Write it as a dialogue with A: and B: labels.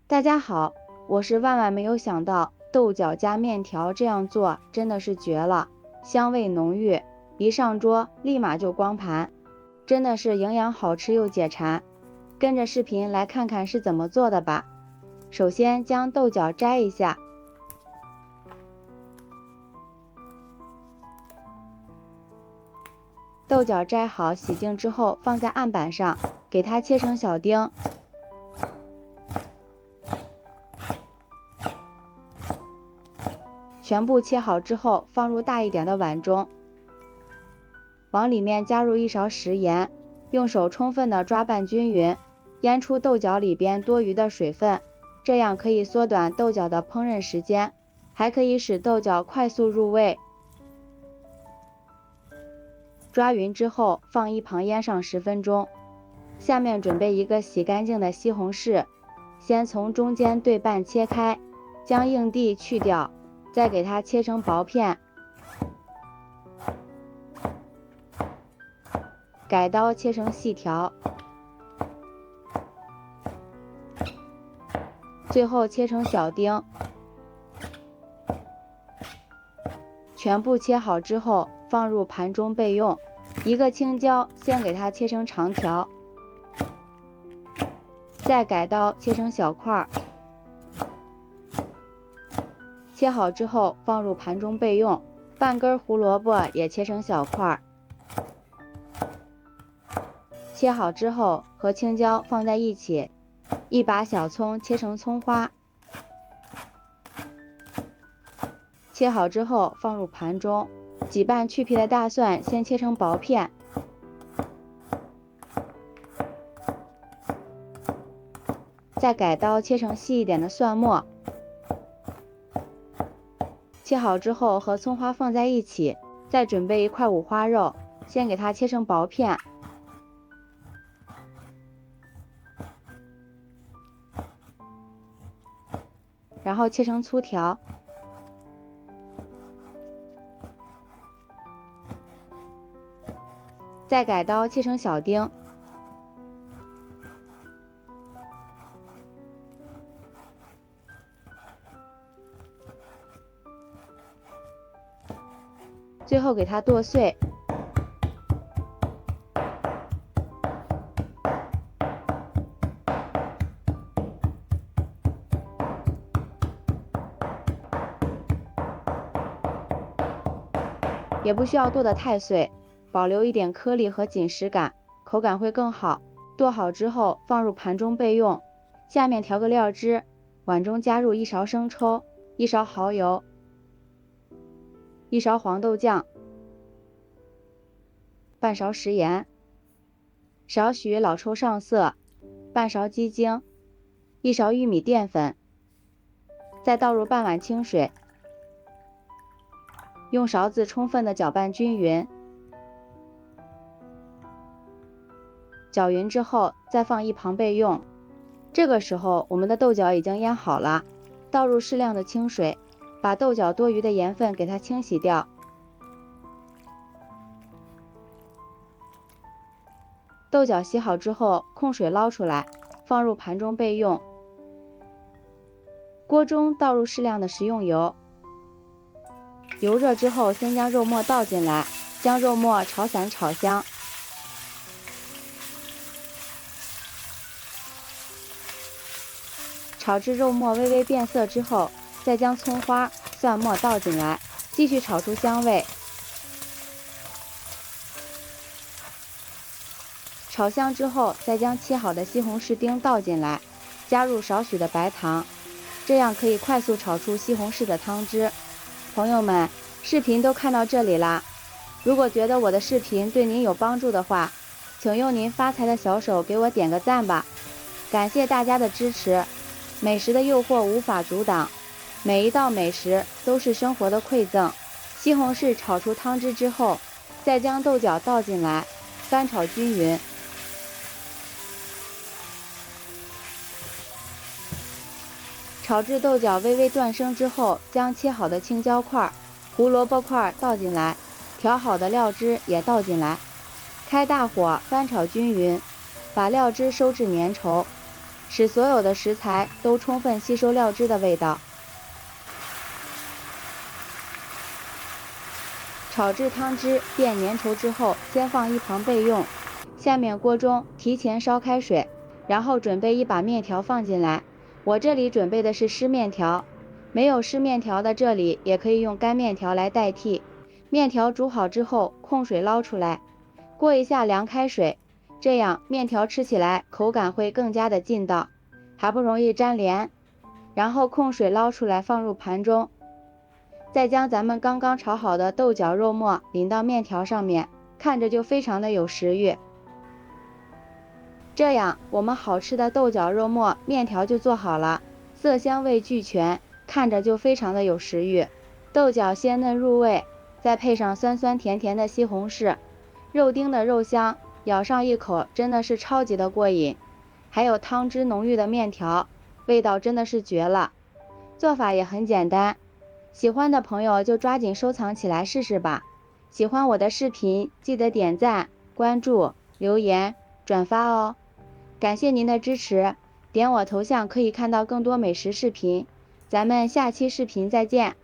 A: 大家好，我是万万没有想到豆角加面条这样做真的是绝了，香味浓郁，一上桌立马就光盘，真的是营养好吃又解馋。跟着视频来看看是怎么做的吧。首先将豆角摘一下，豆角摘好洗净之后放在案板上，给它切成小丁。全部切好之后放入大一点的碗中，往里面加入1勺食盐，用手充分的抓拌均匀，腌出豆角里边多余的水分，这样可以缩短豆角的烹饪时间，还可以使豆角快速入味。抓匀之后放一旁腌上10分钟。下面准备一个洗干净的西红柿，先从中间对半切开，将硬蒂去掉，再给它切成薄片，改刀切成细条，最后切成小丁。全部切好之后放入盘中备用。一个青椒先给它切成长条，再改刀切成小块，切好之后放入盘中备用。半根胡萝卜也切成小块，切好之后和青椒放在一起。一把小葱切成葱花，切好之后放入盘中。几瓣去皮的大蒜先切成薄片，再改刀切成细一点的蒜末。切好之后和葱花放在一起，再准备一块五花肉，先给它切成薄片，然后切成粗条，再改刀切成小丁。最后给它剁碎，也不需要剁得太碎，保留一点颗粒和紧实感，口感会更好。剁好之后放入盘中备用。下面调个料汁，碗中加入1勺生抽、1勺蚝油、1勺黄豆酱、半勺食盐、少许老抽上色、半勺鸡精、1勺玉米淀粉，再倒入半碗清水，用勺子充分的搅拌均匀。搅匀之后再放一旁备用。这个时候我们的豆角已经腌好了，倒入适量的清水，把豆角多余的盐分给它清洗掉。豆角洗好之后控水捞出来，放入盘中备用。锅中倒入适量的食用油，油热之后先将肉末倒进来，将肉末炒散炒香。炒至肉末微微变色之后，再将葱花、蒜末倒进来，继续炒出香味。炒香之后，再将切好的西红柿丁倒进来，加入少许的白糖，这样可以快速炒出西红柿的汤汁。朋友们，视频都看到这里啦，如果觉得我的视频对您有帮助的话，请用您发财的小手给我点个赞吧，感谢大家的支持。美食的诱惑无法阻挡，每一道美食都是生活的馈赠。西红柿炒出汤汁之后，再将豆角倒进来，翻炒均匀。炒至豆角微微断生之后，将切好的青椒块、胡萝卜块倒进来，调好的料汁也倒进来，开大火翻炒均匀，把料汁收至粘稠。使所有的食材都充分吸收料汁的味道。炒至汤汁变粘稠之后，先放一旁备用。下面锅中提前烧开水，然后准备一把面条放进来。我这里准备的是湿面条，没有湿面条的这里也可以用干面条来代替。面条煮好之后，控水捞出来，过一下凉开水，这样面条吃起来口感会更加的劲道，还不容易粘连。然后控水捞出来放入盘中，再将咱们刚刚炒好的豆角肉末淋到面条上面，看着就非常的有食欲。这样我们好吃的豆角肉末面条就做好了，色香味俱全，看着就非常的有食欲。豆角鲜嫩入味，再配上酸酸甜甜的西红柿，肉丁的肉香，咬上一口真的是超级的过瘾。还有汤汁浓郁的面条，味道真的是绝了。做法也很简单，喜欢的朋友就抓紧收藏起来试试吧。喜欢我的视频，记得点赞、关注、留言、转发哦。感谢您的支持，点我头像可以看到更多美食视频。咱们下期视频再见。